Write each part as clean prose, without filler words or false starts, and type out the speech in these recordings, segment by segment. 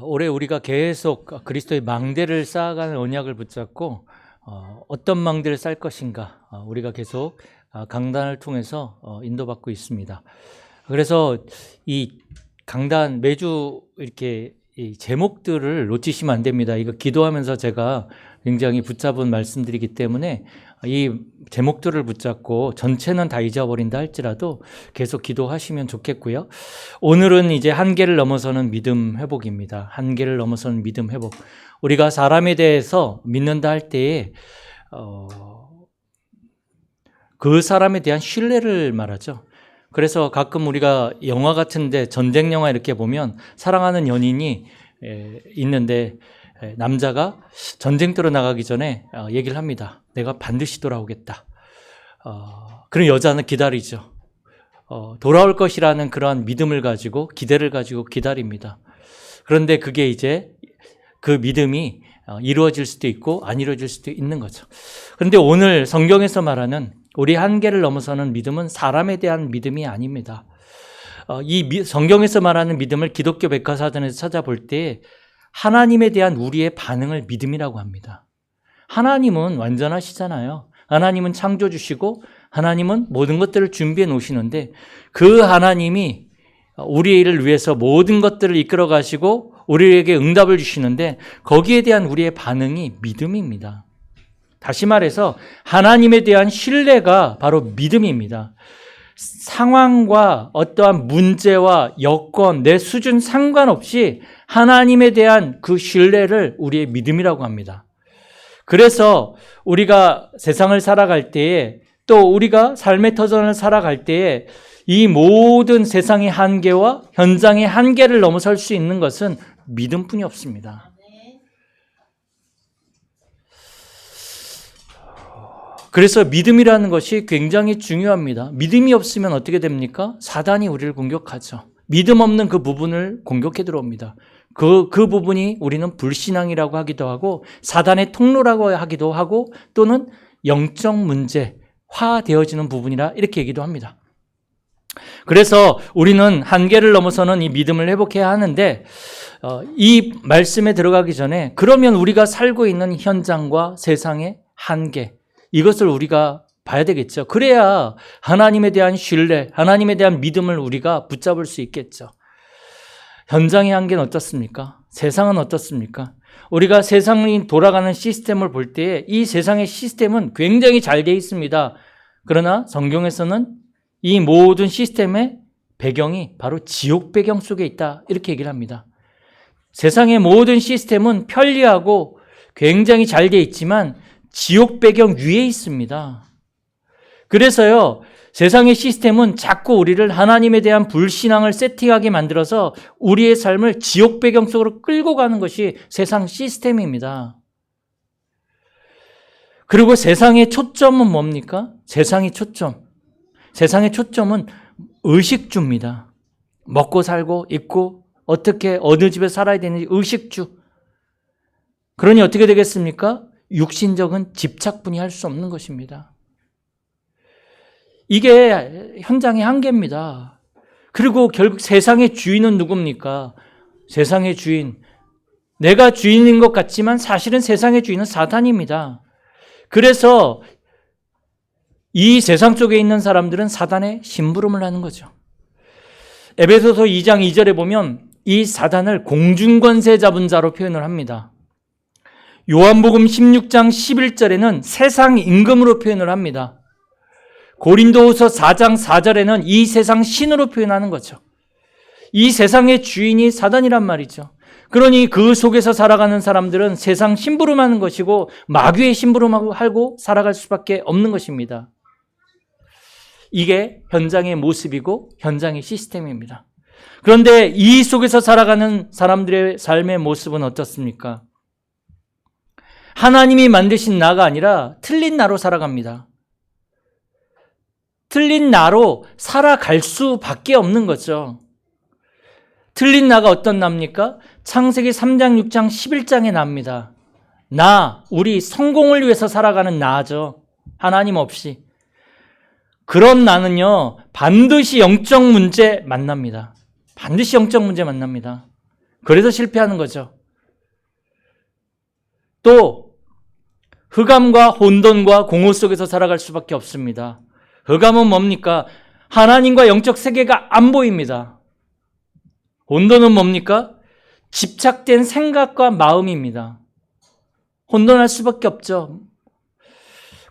올해 우리가 계속 그리스도의 망대를 쌓아가는 언약을 붙잡고 어떤 망대를 쌓을 것인가 우리가 계속 강단을 통해서 인도받고 있습니다. 그래서 이 강단 매주 이렇게 이 제목들을 놓치시면 안 됩니다. 이거 기도하면서 제가 굉장히 붙잡은 말씀드리기 때문에 이 제목들을 붙잡고 전체는 다 잊어버린다 할지라도 계속 기도하시면 좋겠고요. 오늘은 이제 한계를 넘어서는 믿음 회복입니다. 한계를 넘어서는 믿음 회복. 우리가 사람에 대해서 믿는다 할 때에 그 사람에 대한 신뢰를 말하죠. 그래서 가끔 우리가 영화 같은데 전쟁 영화 이렇게 보면 사랑하는 연인이 있는데 남자가 전쟁터로 나가기 전에 얘기를 합니다. 내가 반드시 돌아오겠다. 그런 여자는 기다리죠. 돌아올 것이라는 그러한 믿음을 가지고 기대를 가지고 기다립니다. 그런데 그게 이제 그 믿음이 이루어질 수도 있고 안 이루어질 수도 있는 거죠. 그런데 오늘 성경에서 말하는 우리 한계를 넘어서는 믿음은 사람에 대한 믿음이 아닙니다. 이 성경에서 말하는 믿음을 기독교 백과사전에서 찾아볼 때 하나님에 대한 우리의 반응을 믿음이라고 합니다. 하나님은 완전하시잖아요. 하나님은 창조주시고 하나님은 모든 것들을 준비해 놓으시는데 그 하나님이 우리를 위해서 모든 것들을 이끌어 가시고 우리에게 응답을 주시는데 거기에 대한 우리의 반응이 믿음입니다. 다시 말해서 하나님에 대한 신뢰가 바로 믿음입니다. 상황과 어떠한 문제와 여건, 내 수준 상관없이 하나님에 대한 그 신뢰를 우리의 믿음이라고 합니다. 그래서 우리가 세상을 살아갈 때에 또 우리가 삶의 터전을 살아갈 때에 이 모든 세상의 한계와 현장의 한계를 넘어설 수 있는 것은 믿음뿐이 없습니다. 그래서 믿음이라는 것이 굉장히 중요합니다. 믿음이 없으면 어떻게 됩니까? 사단이 우리를 공격하죠. 믿음 없는 그 부분을 공격해 들어옵니다. 그 부분이 우리는 불신앙이라고 하기도 하고 사단의 통로라고 하기도 하고 또는 영적 문제화되어지는 부분이라 이렇게 얘기도 합니다. 그래서 우리는 한계를 넘어서는 이 믿음을 회복해야 하는데 이 말씀에 들어가기 전에 그러면 우리가 살고 있는 현장과 세상의 한계 이것을 우리가 봐야 되겠죠. 그래야 하나님에 대한 신뢰, 하나님에 대한 믿음을 우리가 붙잡을 수 있겠죠. 현장의 한계는 어떻습니까? 세상은 어떻습니까? 우리가 세상이 돌아가는 시스템을 볼 때 이 세상의 시스템은 굉장히 잘 되어 있습니다. 그러나 성경에서는 이 모든 시스템의 배경이 바로 지옥 배경 속에 있다 이렇게 얘기를 합니다. 세상의 모든 시스템은 편리하고 굉장히 잘 되어 있지만 지옥 배경 위에 있습니다. 그래서요, 세상의 시스템은 자꾸 우리를 하나님에 대한 불신앙을 세팅하게 만들어서 우리의 삶을 지옥 배경 속으로 끌고 가는 것이 세상 시스템입니다. 그리고 세상의 초점은 뭡니까? 세상의 초점은 의식주입니다. 먹고 살고 입고 어떻게 어느 집에 살아야 되는지 의식주. 그러니 어떻게 되겠습니까? 육신적인 집착뿐이 할 수 없는 것입니다. 이게 현장의 한계입니다. 그리고 결국 세상의 주인은 누굽니까? 세상의 주인. 내가 주인인 것 같지만 사실은 세상의 주인은 사단입니다. 그래서 이 세상 속에 있는 사람들은 사단의 심부름을 하는 거죠. 에베소서 2장 2절에 보면 이 사단을 공중권세 잡은 자로 표현을 합니다. 요한복음 16장 11절에는 세상 임금으로 표현을 합니다. 고린도후서 4장 4절에는 이 세상 신으로 표현하는 거죠. 이 세상의 주인이 사단이란 말이죠. 그러니 그 속에서 살아가는 사람들은 세상 심부름하는 것이고 마귀의 심부름하고 살아갈 수밖에 없는 것입니다. 이게 현장의 모습이고 현장의 시스템입니다. 그런데 이 속에서 살아가는 사람들의 삶의 모습은 어떻습니까? 하나님이 만드신 나가 아니라 틀린 나로 살아갑니다. 틀린 나로 살아갈 수밖에 없는 거죠. 틀린 나가 어떤 나입니까? 창세기 3장, 6장, 11장에 나옵니다. 우리 성공을 위해서 살아가는 나죠. 하나님 없이. 그런 나는요, 반드시 영적 문제 만납니다. 반드시 영적 문제 만납니다. 그래서 실패하는 거죠. 또 흑암과 혼돈과 공허 속에서 살아갈 수밖에 없습니다. 흑암은 뭡니까? 하나님과 영적 세계가 안 보입니다. 혼돈은 뭡니까? 집착된 생각과 마음입니다. 혼돈할 수밖에 없죠.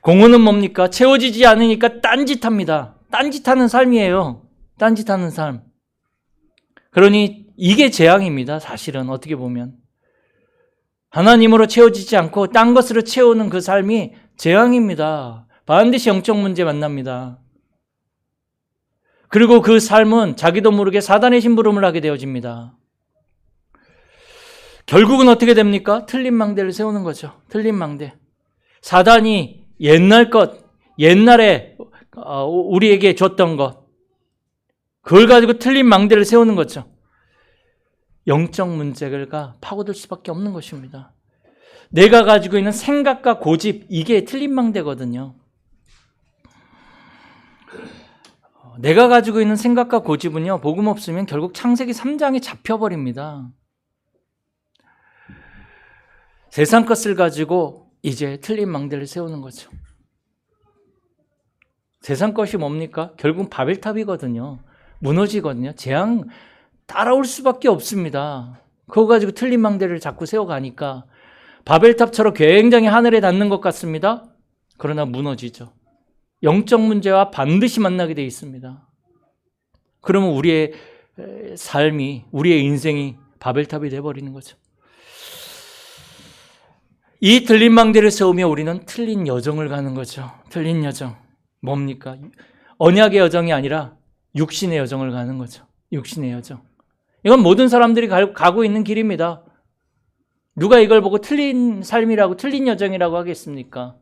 공허는 뭡니까? 채워지지 않으니까 딴짓합니다. 딴짓하는 삶이에요. 딴짓하는 삶. 그러니 이게 재앙입니다. 사실은 어떻게 보면. 하나님으로 채워지지 않고 딴 것으로 채우는 그 삶이 재앙입니다. 반드시 영적 문제 만납니다. 그리고 그 삶은 자기도 모르게 사단의 심부름을 하게 되어집니다. 결국은 어떻게 됩니까? 틀린 망대를 세우는 거죠. 틀린 망대. 사단이 옛날 것, 옛날에 우리에게 줬던 것, 그걸 가지고 틀린 망대를 세우는 거죠. 영적 문제가 파고들 수밖에 없는 것입니다. 내가 가지고 있는 생각과 고집, 이게 틀린 망대거든요. 내가 가지고 있는 생각과 고집은요, 복음 없으면 결국 창세기 3장에 잡혀버립니다. 세상 것을 가지고 이제 틀린 망대를 세우는 거죠. 세상 것이 뭡니까? 결국 바벨탑이거든요. 무너지거든요. 재앙 따라올 수밖에 없습니다. 그거 가지고 틀린 망대를 자꾸 세워가니까 바벨탑처럼 굉장히 하늘에 닿는 것 같습니다. 그러나 무너지죠. 영적 문제와 반드시 만나게 돼 있습니다. 그러면 우리의 삶이, 우리의 인생이 바벨탑이 돼버리는 거죠. 이 틀린 망대를 세우며 우리는 틀린 여정을 가는 거죠. 틀린 여정. 뭡니까? 언약의 여정이 아니라 육신의 여정을 가는 거죠. 육신의 여정. 이건 모든 사람들이 가고 있는 길입니다. 누가 이걸 보고 틀린 삶이라고, 틀린 여정이라고 하겠습니까?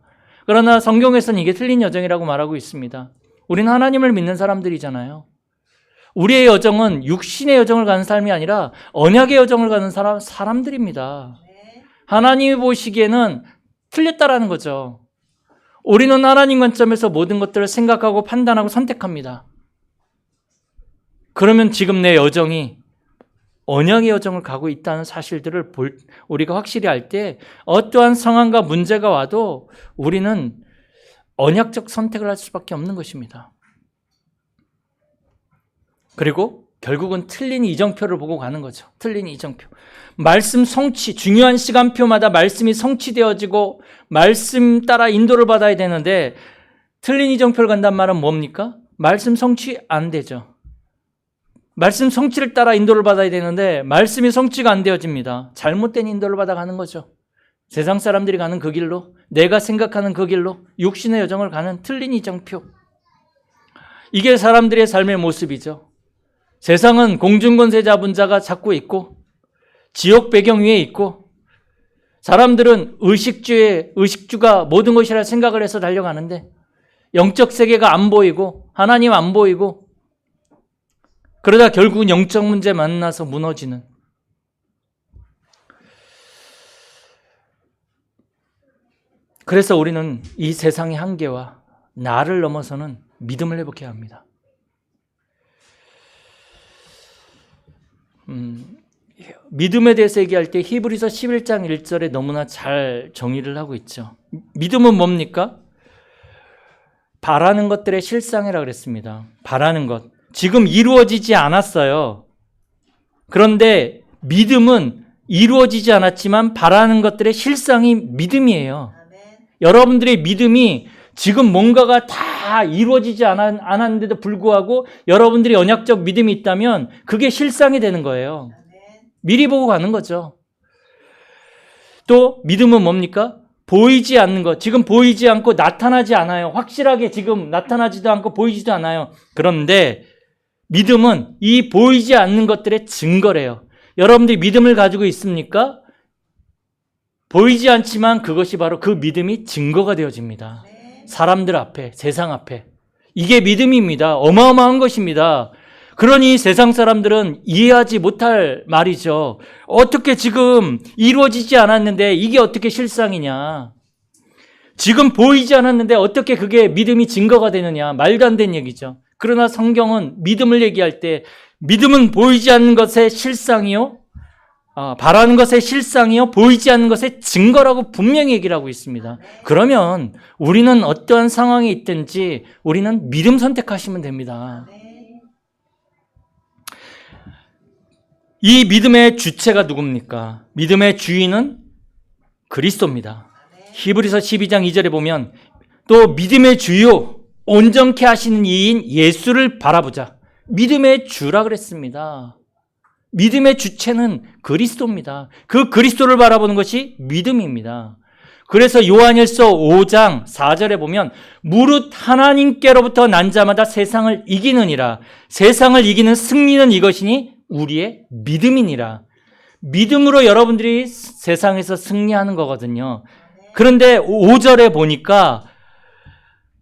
그러나 성경에서는 이게 틀린 여정이라고 말하고 있습니다. 우리는 하나님을 믿는 사람들이잖아요. 우리의 여정은 육신의 여정을 가는 삶이 아니라 언약의 여정을 가는 사람들입니다. 하나님이 보시기에는 틀렸다라는 거죠. 우리는 하나님 관점에서 모든 것들을 생각하고 판단하고 선택합니다. 그러면 지금 내 여정이 언약의 여정을 가고 있다는 사실들을 우리가 확실히 알 때 어떠한 상황과 문제가 와도 우리는 언약적 선택을 할 수밖에 없는 것입니다. 그리고 결국은 틀린 이정표를 보고 가는 거죠. 틀린 이정표. 말씀 성취, 중요한 시간표마다 말씀이 성취되어지고 말씀 따라 인도를 받아야 되는데 틀린 이정표를 간단 말은 뭡니까? 말씀 성취 안 되죠. 말씀 성취를 따라 인도를 받아야 되는데 말씀이 성취가 안 되어집니다. 잘못된 인도를 받아가는 거죠. 세상 사람들이 가는 그 길로, 내가 생각하는 그 길로 육신의 여정을 가는 틀린 이정표. 이게 사람들의 삶의 모습이죠. 세상은 공중권세 잡은 자가 잡고 있고 지옥 배경 위에 있고 사람들은 의식주가 모든 것이라 생각을 해서 달려가는데 영적 세계가 안 보이고 하나님 안 보이고 그러다 결국은 영적 문제 만나서 무너지는. 그래서 우리는 이 세상의 한계와 나를 넘어서는 믿음을 회복해야 합니다. 믿음에 대해서 얘기할 때 히브리서 11장 1절에 너무나 잘 정의를 하고 있죠. 믿음은 뭡니까? 바라는 것들의 실상이라고 그랬습니다. 바라는 것. 지금 이루어지지 않았어요. 그런데 믿음은 이루어지지 않았지만 바라는 것들의 실상이 믿음이에요. 아멘. 여러분들의 믿음이 지금 뭔가가 다 이루어지지 않았는데도 불구하고 여러분들이 언약적 믿음이 있다면 그게 실상이 되는 거예요. 아멘. 미리 보고 가는 거죠. 또 믿음은 뭡니까? 보이지 않는 것. 지금 보이지 않고 나타나지 않아요. 확실하게 지금 나타나지도 않고 보이지도 않아요. 그런데 믿음은 이 보이지 않는 것들의 증거래요. 여러분들이 믿음을 가지고 있습니까? 보이지 않지만 그것이 바로 그 믿음이 증거가 되어집니다. 사람들 앞에, 세상 앞에. 이게 믿음입니다. 어마어마한 것입니다. 그러니 세상 사람들은 이해하지 못할 말이죠. 어떻게 지금 이루어지지 않았는데 이게 어떻게 실상이냐. 지금 보이지 않았는데 어떻게 그게 믿음이 증거가 되느냐. 말도 안 되는 얘기죠. 그러나 성경은 믿음을 얘기할 때 믿음은 보이지 않는 것의 실상이요 바라는 것의 실상이요 보이지 않는 것의 증거라고 분명히 얘기를 하고 있습니다. 그러면 우리는 어떠한 상황에 있든지 우리는 믿음 선택하시면 됩니다. 이 믿음의 주체가 누굽니까? 믿음의 주인은 그리스도입니다. 히브리서 12장 2절에 보면 또 믿음의 주요 온전케 하시는 이인 예수를 바라보자. 믿음의 주라 그랬습니다. 믿음의 주체는 그리스도입니다. 그 그리스도를 바라보는 것이 믿음입니다. 그래서 요한일서 5장 4절에 보면 무릇 하나님께로부터 난 자마다 세상을 이기느니라. 세상을 이기는 승리는 이것이니 우리의 믿음이니라. 믿음으로 여러분들이 세상에서 승리하는 거거든요. 그런데 5절에 보니까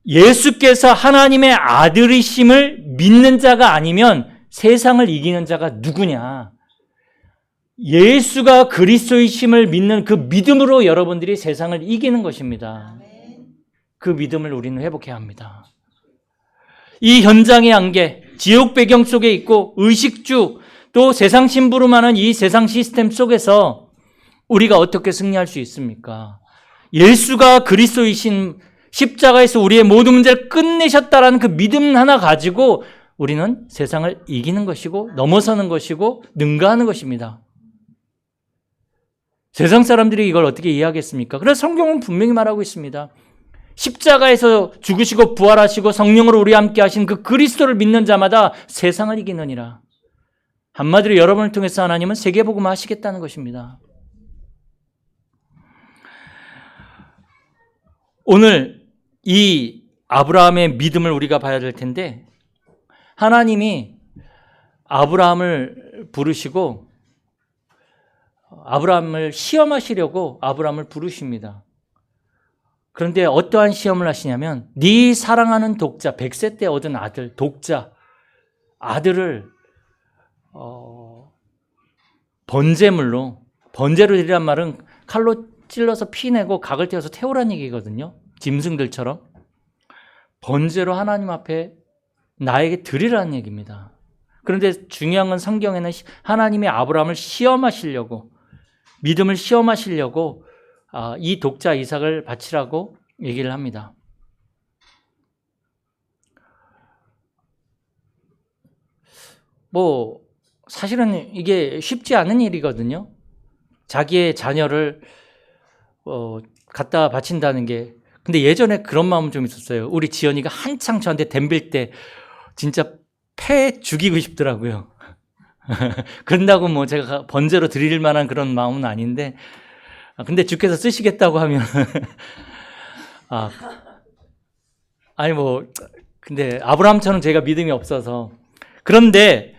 예수께서 하나님의 아들이심을 믿는 자가 아니면 세상을 이기는 자가 누구냐? 예수가 그리스도이심을 믿는 그 믿음으로 여러분들이 세상을 이기는 것입니다. 그 믿음을 우리는 회복해야 합니다. 이 현장의 안개, 지옥 배경 속에 있고 의식주, 또 세상 심부름하는 이 세상 시스템 속에서 우리가 어떻게 승리할 수 있습니까? 예수가 그리스도이신 십자가에서 우리의 모든 문제를 끝내셨다라는 그 믿음 하나 가지고 우리는 세상을 이기는 것이고 넘어서는 것이고 능가하는 것입니다. 세상 사람들이 이걸 어떻게 이해하겠습니까? 그래서 성경은 분명히 말하고 있습니다. 십자가에서 죽으시고 부활하시고 성령으로 우리와 함께 하신 그 그리스도를 믿는 자마다 세상을 이기느니라. 한마디로 여러분을 통해서 하나님은 세계복음화 하시겠다는 것입니다. 오늘 이 아브라함의 믿음을 우리가 봐야 될 텐데 하나님이 아브라함을 부르시고 아브라함을 시험하시려고 아브라함을 부르십니다. 그런데 어떠한 시험을 하시냐면 네 사랑하는 독자, 100세 때 얻은 아들, 독자, 아들을 번제물로, 번제로 드리란 말은 칼로 찔러서 피내고 각을 떼어서 태우란 얘기거든요. 짐승들처럼. 번제로 하나님 앞에 나에게 드리라는 얘기입니다. 그런데 중요한 건 성경에는 하나님이 아브라함을 시험하시려고, 믿음을 시험하시려고 이 독자 이삭을 바치라고 얘기를 합니다. 사실은 이게 쉽지 않은 일이거든요. 자기의 자녀를 갖다 바친다는 게. 근데 예전에 그런 마음은 좀 있었어요. 우리 지연이가 한창 저한테 덤빌 때 진짜 패 죽이고 싶더라고요. 그런다고 제가 번제로 드릴 만한 그런 마음은 아닌데, 근데 주께서 쓰시겠다고 하면 근데 아브라함처럼 제가 믿음이 없어서. 그런데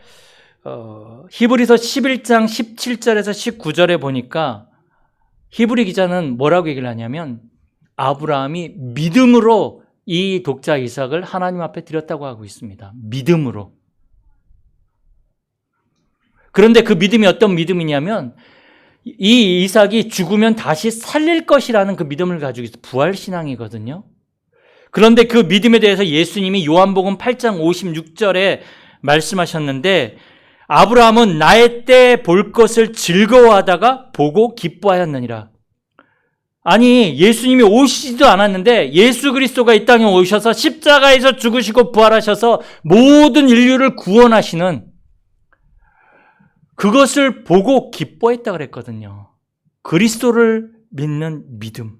히브리서 11장 17절에서 19절에 보니까 히브리 기자는 뭐라고 얘기를 하냐면 아브라함이 믿음으로 이 독자 이삭을 하나님 앞에 드렸다고 하고 있습니다. 믿음으로. 그런데 그 믿음이 어떤 믿음이냐면 이 이삭이 죽으면 다시 살릴 것이라는 그 믿음을 가지고 있어요. 부활신앙이거든요. 그런데 그 믿음에 대해서 예수님이 요한복음 8장 56절에 말씀하셨는데 아브라함은 나의 때 볼 것을 즐거워하다가 보고 기뻐하였느니라. 아니, 예수님이 오시지도 않았는데 예수 그리스도가 이 땅에 오셔서 십자가에서 죽으시고 부활하셔서 모든 인류를 구원하시는 그것을 보고 기뻐했다 그랬거든요. 그리스도를 믿는 믿음.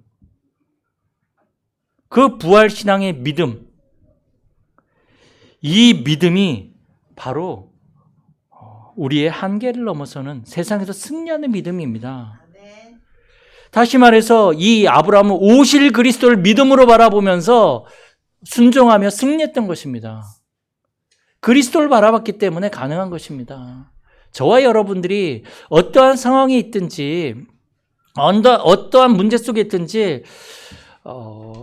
그 부활신앙의 믿음. 이 믿음이 바로 우리의 한계를 넘어서는 세상에서 승리하는 믿음입니다. 다시 말해서 이 아브라함은 오실 그리스도를 믿음으로 바라보면서 순종하며 승리했던 것입니다. 그리스도를 바라봤기 때문에 가능한 것입니다. 저와 여러분들이 어떠한 상황이 있든지 어떠한 문제 속에 있든지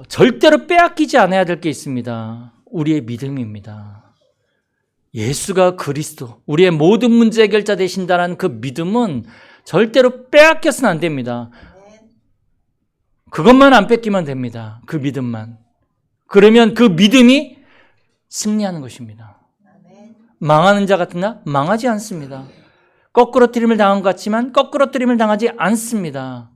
절대로 빼앗기지 않아야 될 게 있습니다. 우리의 믿음입니다. 예수가 그리스도, 우리의 모든 문제 해결자 되신다는 그 믿음은 절대로 빼앗겨서는 안 됩니다. 그것만 안 뺏기면 됩니다. 그 믿음만. 그러면 그 믿음이 승리하는 것입니다. 망하는 자 같으나 망하지 않습니다. 거꾸로뜨림을 당한 것 같지만 거꾸로뜨림을 당하지 않습니다.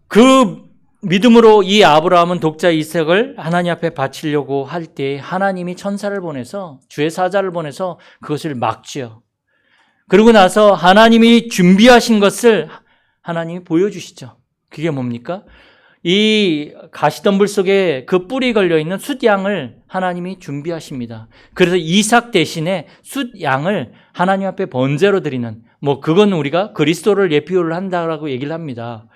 그 믿음으로 이 아브라함은 독자 이삭을 하나님 앞에 바치려고 할 때 하나님이 천사를 보내서 주의 사자를 보내서 그것을 막지요. 그러고 나서 하나님이 준비하신 것을 하나님이 보여주시죠. 그게 뭡니까? 이 가시덤불 속에 그 뿔이 걸려있는 숫양을 하나님이 준비하십니다. 그래서 이삭 대신에 숫양을 하나님 앞에 번제로 드리는, 그건 우리가 그리스도를 예표를 한다라고 얘기를 합니다.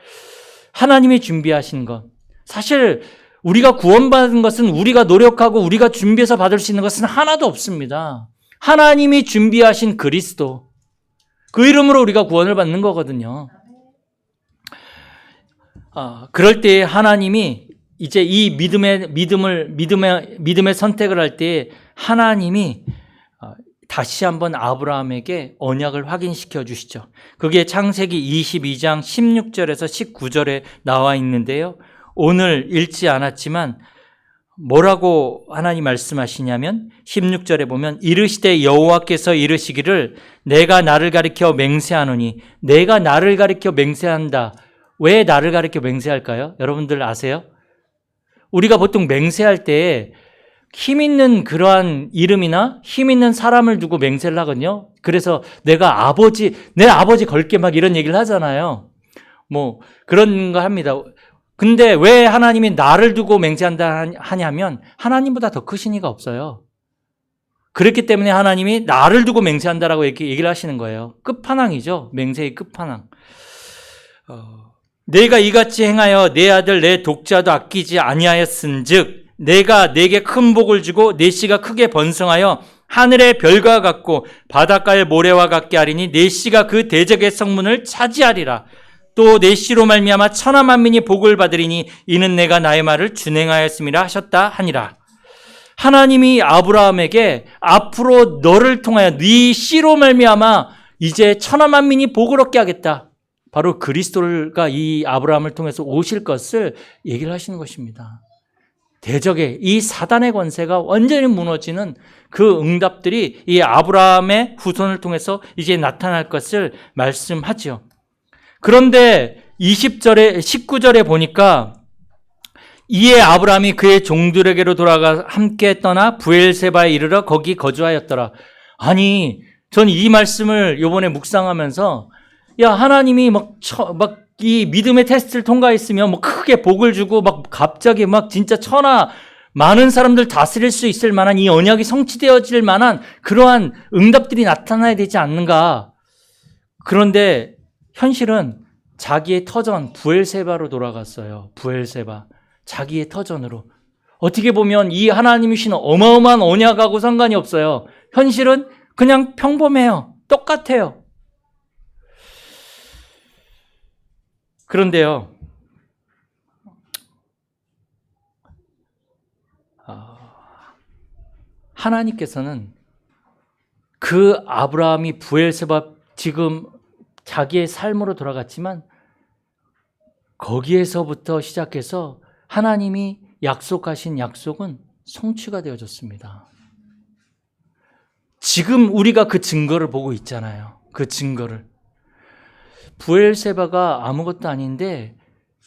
하나님이 준비하신 것. 사실 우리가 구원받은 것은 우리가 노력하고 우리가 준비해서 받을 수 있는 것은 하나도 없습니다. 하나님이 준비하신 그리스도. 그 이름으로 우리가 구원을 받는 거거든요. 그럴 때 하나님이 이제 이 믿음의 선택을 할 때 하나님이 다시 한번 아브라함에게 언약을 확인시켜 주시죠. 그게 창세기 22장 16절에서 19절에 나와 있는데요. 오늘 읽지 않았지만 뭐라고 하나님 말씀하시냐면 16절에 보면 이르시되 여호와께서 이르시기를 내가 나를 가리켜 맹세하노니. 내가 나를 가리켜 맹세한다. 왜 나를 가리켜 맹세할까요? 여러분들 아세요? 우리가 보통 맹세할 때 힘 있는 그러한 이름이나 힘 있는 사람을 두고 맹세를 하거든요. 그래서 내 아버지 걸게 막 이런 얘기를 하잖아요. 그런 거 합니다. 근데 왜 하나님이 나를 두고 맹세한다 하냐면 하나님보다 더 크신 이가 없어요. 그렇기 때문에 하나님이 나를 두고 맹세한다라고 이렇게 얘기를 하시는 거예요. 끝판왕이죠. 맹세의 끝판왕. 내가 이같이 행하여 내 아들 내 독자도 아끼지 아니하였은즉 내가 내게 큰 복을 주고 내 씨가 크게 번성하여 하늘의 별과 같고 바닷가의 모래와 같게 하리니 내 씨가 그 대적의 성문을 차지하리라. 또 내 씨로 말미암아 천하 만민이 복을 받으리니 이는 내가 나의 말을 준행하였음이라 하셨다 하니라. 하나님이 아브라함에게 앞으로 너를 통하여 네 씨로 말미암아 이제 천하 만민이 복을 얻게 하겠다. 바로 그리스도가 이 아브라함을 통해서 오실 것을 얘기를 하시는 것입니다. 대적의 이 사단의 권세가 완전히 무너지는 그 응답들이 이 아브라함의 후손을 통해서 이제 나타날 것을 말씀하죠. 그런데 19절에 보니까 이에 아브라함이 그의 종들에게로 돌아가 함께 떠나 부엘세바에 이르러 거기 거주하였더라. 아니, 전 이 말씀을 요번에 묵상하면서 하나님이 이 믿음의 테스트를 통과했으면 크게 복을 주고 갑자기 진짜 많은 사람들 다스릴 수 있을 만한 이 언약이 성취되어질 만한 그러한 응답들이 나타나야 되지 않는가. 그런데 현실은 자기의 터전 부엘세바로 돌아갔어요. 부엘세바. 자기의 터전으로. 어떻게 보면 이 하나님이 주신 어마어마한 언약하고 상관이 없어요. 현실은 그냥 평범해요. 똑같아요. 그런데요, 하나님께서는 그 아브라함이 부엘세바 지금 자기의 삶으로 돌아갔지만 거기에서부터 시작해서 하나님이 약속하신 약속은 성취가 되어졌습니다. 지금 우리가 그 증거를 보고 있잖아요. 그 증거를. 부엘세바가 아무것도 아닌데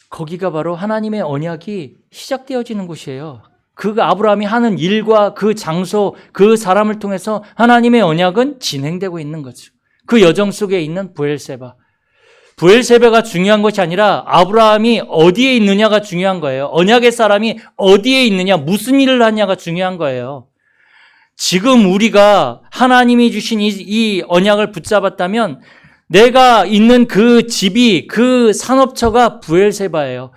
거기가 바로 하나님의 언약이 시작되어지는 곳이에요. 그 아브라함이 하는 일과 그 장소, 그 사람을 통해서 하나님의 언약은 진행되고 있는 거죠. 그 여정 속에 있는 부엘세바. 부엘세바가 중요한 것이 아니라 아브라함이 어디에 있느냐가 중요한 거예요. 언약의 사람이 어디에 있느냐, 무슨 일을 하냐가 중요한 거예요. 지금 우리가 하나님이 주신 이 언약을 붙잡았다면 내가 있는 그 집이, 그 산업처가 부엘세바예요.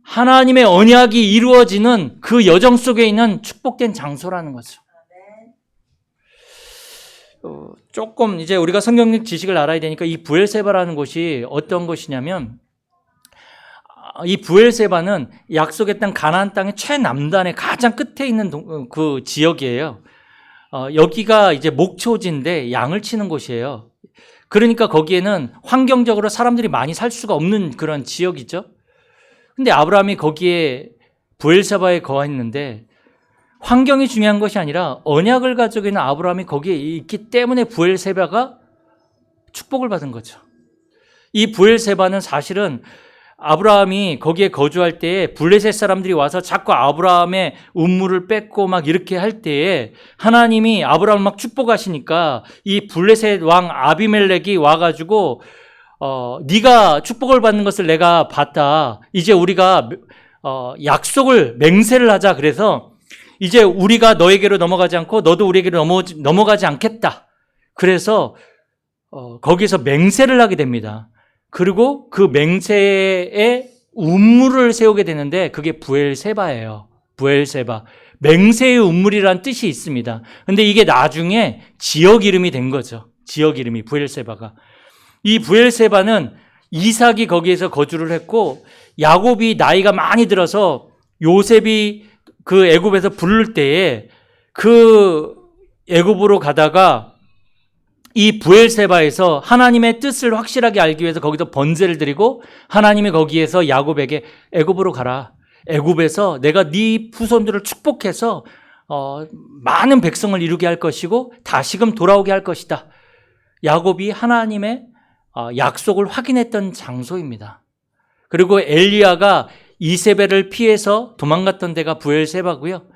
하나님의 언약이 이루어지는 그 여정 속에 있는 축복된 장소라는 거죠. 조금 이제 우리가 성경적 지식을 알아야 되니까 이 부엘세바라는 곳이 어떤 곳이냐면, 이 부엘세바는 약속의 땅 가나안 땅의 최남단의 가장 끝에 있는 그 지역이에요. 여기가 이제 목초지인데 양을 치는 곳이에요. 그러니까 거기에는 환경적으로 사람들이 많이 살 수가 없는 그런 지역이죠. 근데 아브라함이 거기에 부엘세바에 거했는데 환경이 중요한 것이 아니라 언약을 가지고 있는 아브라함이 거기에 있기 때문에 부엘세바가 축복을 받은 거죠. 이 부엘세바는 사실은 아브라함이 거기에 거주할 때에 블레셋 사람들이 와서 자꾸 아브라함의 운물을 뺏고 막 이렇게 할 때에 하나님이 아브라함을 막 축복하시니까 이 블레셋 왕 아비멜렉이 와가지고 네가 축복을 받는 것을 내가 봤다. 이제 우리가 약속을 맹세를 하자. 그래서 이제 우리가 너에게로 넘어가지 않고 너도 우리에게로 넘어가지 않겠다. 그래서 거기서 맹세를 하게 됩니다. 그리고 그 맹세에 운물을 세우게 되는데 그게 부엘세바예요. 부엘세바. 맹세의 운물이란 뜻이 있습니다. 근데 이게 나중에 지역 이름이 된 거죠. 지역 이름이 부엘세바가. 이 부엘세바는 이삭이 거기에서 거주를 했고 야곱이 나이가 많이 들어서 요셉이 그 애굽에서 부를 때에 그 애굽으로 가다가 이 부엘세바에서 하나님의 뜻을 확실하게 알기 위해서 거기서 번제를 드리고 하나님이 거기에서 야곱에게 애굽으로 가라. 애굽에서 내가 네 후손들을 축복해서 많은 백성을 이루게 할 것이고 다시금 돌아오게 할 것이다. 야곱이 하나님의 약속을 확인했던 장소입니다. 그리고 엘리야가 이세벨을 피해서 도망갔던 데가 부엘세바고요.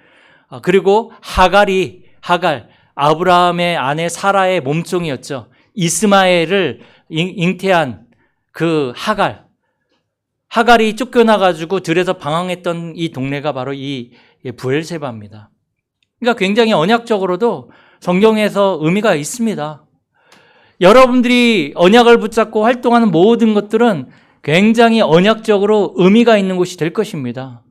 그리고 하갈 아브라함의 아내 사라의 몸종이었죠. 이스마엘을 잉태한 그 하갈이 쫓겨나가지고 들에서 방황했던 이 동네가 바로 이 부엘세바입니다. 그러니까 굉장히 언약적으로도 성경에서 의미가 있습니다. 여러분들이 언약을 붙잡고 활동하는 모든 것들은 굉장히 언약적으로 의미가 있는 곳이 될 것입니다.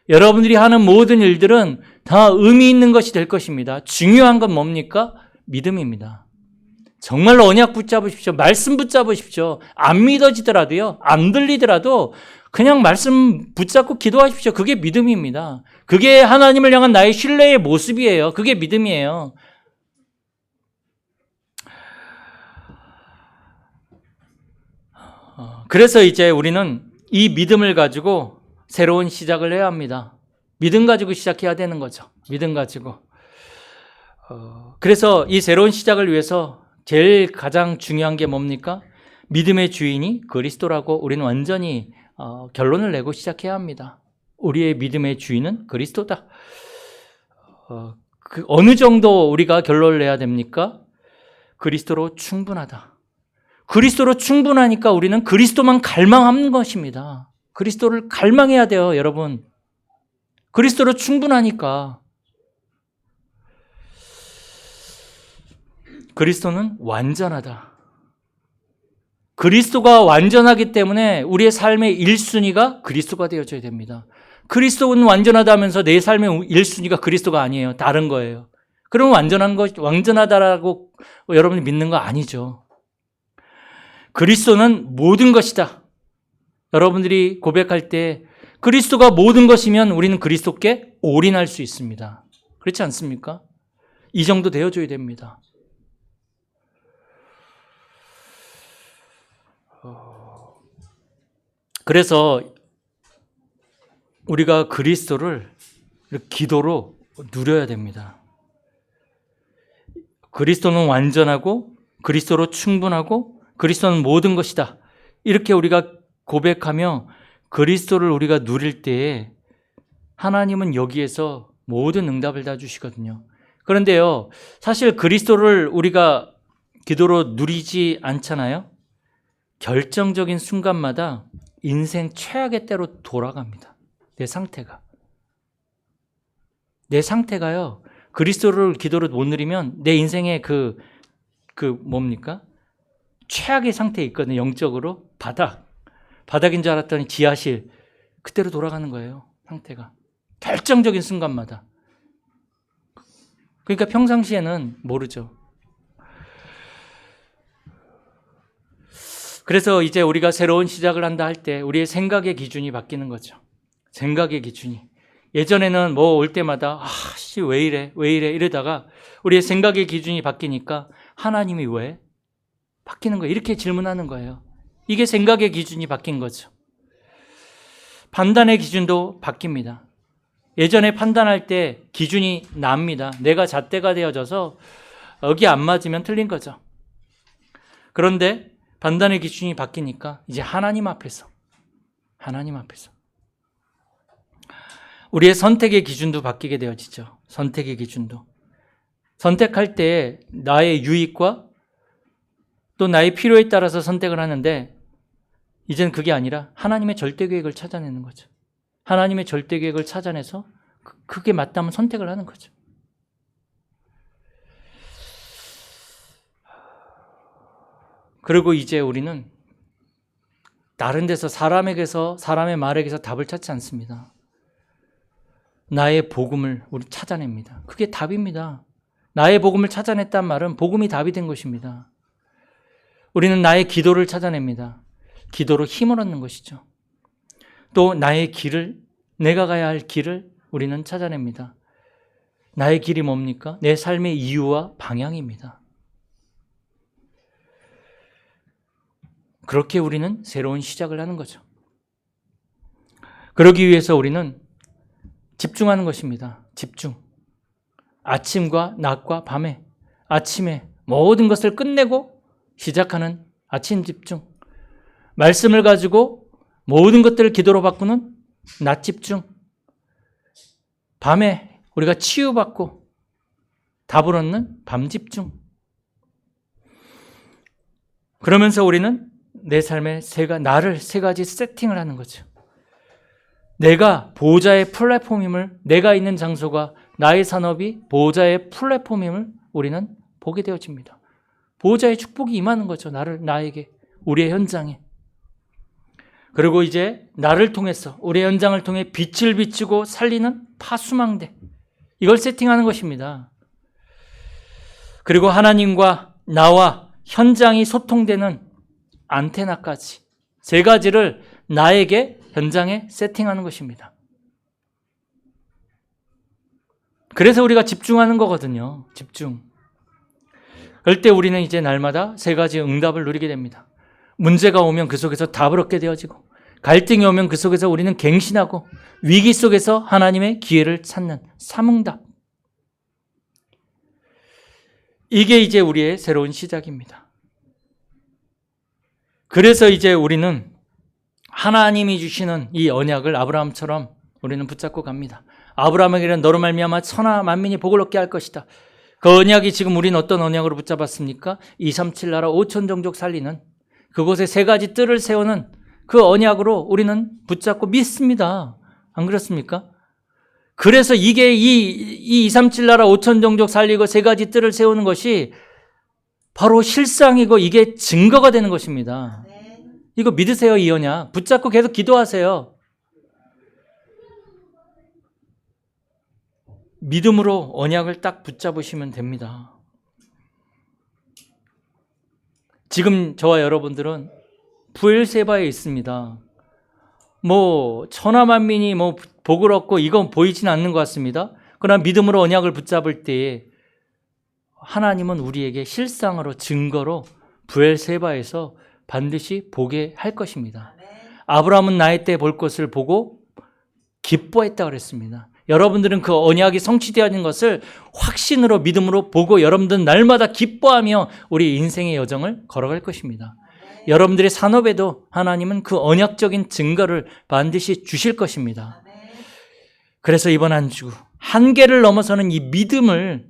여러분들이 하는 모든 일들은 다 의미 있는 것이 될 것입니다. 중요한 건 뭡니까? 믿음입니다. 정말로 언약 붙잡으십시오. 말씀 붙잡으십시오. 안 믿어지더라도요, 안 들리더라도 그냥 말씀 붙잡고 기도하십시오. 그게 믿음입니다. 그게 하나님을 향한 나의 신뢰의 모습이에요. 그게 믿음이에요. 그래서 이제 우리는 이 믿음을 가지고 새로운 시작을 해야 합니다. 믿음 가지고 시작해야 되는 거죠. 믿음 가지고. 그래서 이 새로운 시작을 위해서 제일 가장 중요한 게 뭡니까? 믿음의 주인이 그리스도라고 우리는 완전히 결론을 내고 시작해야 합니다. 우리의 믿음의 주인은 그리스도다. 어느 정도 우리가 결론을 내야 됩니까? 그리스도로 충분하다. 그리스도로 충분하니까 우리는 그리스도만 갈망하는 것입니다. 그리스도를 갈망해야 돼요, 여러분. 그리스도로 충분하니까. 그리스도는 완전하다. 그리스도가 완전하기 때문에 우리의 삶의 1순위가 그리스도가 되어져야 됩니다. 그리스도는 완전하다면서 내 삶의 1순위가 그리스도가 아니에요. 다른 거예요. 그럼 완전하다라고 여러분이 믿는 거 아니죠. 그리스도는 모든 것이다. 여러분들이 고백할 때 그리스도가 모든 것이면 우리는 그리스도께 올인할 수 있습니다. 그렇지 않습니까? 이 정도 되어줘야 됩니다. 그래서 우리가 그리스도를 기도로 누려야 됩니다. 그리스도는 완전하고 그리스도로 충분하고 그리스도는 모든 것이다. 이렇게 우리가 고백하며 그리스도를 우리가 누릴 때에 하나님은 여기에서 모든 응답을 다 주시거든요. 그런데요, 사실 그리스도를 우리가 기도로 누리지 않잖아요. 결정적인 순간마다 인생 최악의 때로 돌아갑니다. 내 상태가요, 그리스도를 기도로 못 누리면 내 인생의 뭡니까? 최악의 상태에 있거든요. 영적으로 바닥인 줄 알았더니 지하실, 그때로 돌아가는 거예요. 상태가 결정적인 순간마다. 그러니까 평상시에는 모르죠. 그래서 이제 우리가 새로운 시작을 한다 할 때 우리의 생각의 기준이 바뀌는 거죠. 생각의 기준이. 예전에는 뭐 올 때마다 왜 이래 이러다가 우리의 생각의 기준이 바뀌니까 하나님이 왜? 바뀌는 거예요. 이렇게 질문하는 거예요. 이게 생각의 기준이 바뀐 거죠. 판단의 기준도 바뀝니다. 예전에 판단할 때 기준이 납니다. 내가 잣대가 되어져서 여기 안 맞으면 틀린 거죠. 그런데 판단의 기준이 바뀌니까 이제 하나님 앞에서 우리의 선택의 기준도 바뀌게 되어지죠. 선택의 기준도. 선택할 때 나의 유익과 또 나의 필요에 따라서 선택을 하는데 이제는 그게 아니라 하나님의 절대 계획을 찾아내는 거죠. 하나님의 절대 계획을 찾아내서 그게 맞다면 선택을 하는 거죠. 그리고 이제 우리는 다른 데서 사람의 말에게서 답을 찾지 않습니다. 나의 복음을 우리 찾아냅니다. 그게 답입니다. 나의 복음을 찾아냈단 말은 복음이 답이 된 것입니다. 우리는 나의 기도를 찾아냅니다. 기도로 힘을 얻는 것이죠. 또 나의 길을, 내가 가야 할 길을 우리는 찾아냅니다. 나의 길이 뭡니까? 내 삶의 이유와 방향입니다. 그렇게 우리는 새로운 시작을 하는 거죠. 그러기 위해서 우리는 집중하는 것입니다. 집중. 아침과 낮과 밤에, 아침에 모든 것을 끝내고 시작하는 아침 집중. 말씀을 가지고 모든 것들을 기도로 바꾸는 낮 집중. 밤에 우리가 치유받고 답을 얻는 밤 집중. 그러면서 우리는 내 삶의 나를 세 가지 세팅을 하는 거죠. 내가 보호자의 플랫폼임을, 내가 있는 장소가 나의 산업이 보호자의 플랫폼임을 우리는 보게 되어집니다. 보호자의 축복이 임하는 거죠. 나에게, 우리의 현장에. 그리고 이제 나를 통해서, 우리의 현장을 통해 빛을 비추고 살리는 파수망대. 이걸 세팅하는 것입니다. 그리고 하나님과 나와 현장이 소통되는 안테나까지. 세 가지를 나에게 현장에 세팅하는 것입니다. 그래서 우리가 집중하는 거거든요. 집중. 그럴 때 우리는 이제 날마다 세 가지 응답을 누리게 됩니다. 문제가 오면 그 속에서 답을 얻게 되어지고, 갈등이 오면 그 속에서 우리는 갱신하고, 위기 속에서 하나님의 기회를 찾는 삼응답. 이게 이제 우리의 새로운 시작입니다. 그래서 이제 우리는 하나님이 주시는 이 언약을 아브라함처럼 우리는 붙잡고 갑니다. 아브라함에게는 너로 말미암아 천하 만민이 복을 얻게 할 것이다. 그 언약이 지금 우리는 어떤 언약으로 붙잡았습니까? 237 나라 5천 종족 살리는, 그곳에 세 가지 뜰을 세우는 그 언약으로 우리는 붙잡고 믿습니다. 안 그렇습니까? 그래서 이게 이 237 나라 5천 종족 살리고 세 가지 뜰을 세우는 것이 바로 실상이고 이게 증거가 되는 것입니다. 이거 믿으세요, 이 언약. 붙잡고 계속 기도하세요. 믿음으로 언약을 딱 붙잡으시면 됩니다. 지금 저와 여러분들은 부엘세바에 있습니다. 천하 만민이 복을 얻고 이건 보이진 않는 것 같습니다. 그러나 믿음으로 언약을 붙잡을 때에 하나님은 우리에게 실상으로 증거로 부엘세바에서 반드시 보게 할 것입니다. 아브라함은 나의 때 볼 것을 보고 기뻐했다고 그랬습니다. 여러분들은 그 언약이 성취되어진 것을 확신으로 믿음으로 보고 여러분들은 날마다 기뻐하며 우리 인생의 여정을 걸어갈 것입니다. 여러분들의 산업에도 하나님은 그 언약적인 증거를 반드시 주실 것입니다. 그래서 이번 한 주 한계를 넘어서는 이 믿음을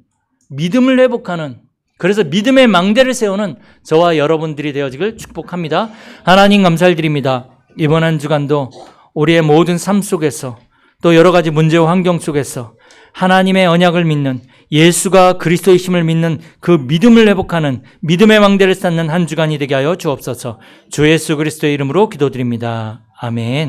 회복하는, 그래서 믿음의 망대를 세우는 저와 여러분들이 되어지길 축복합니다. 하나님 감사를 드립니다. 이번 한 주간도 우리의 모든 삶 속에서 또 여러 가지 문제와 환경 속에서 하나님의 언약을 믿는, 예수가 그리스도이심을 믿는 그 믿음을 회복하는 믿음의 망대를 쌓는 한 주간이 되게 하여 주옵소서. 주 예수 그리스도의 이름으로 기도드립니다. 아멘.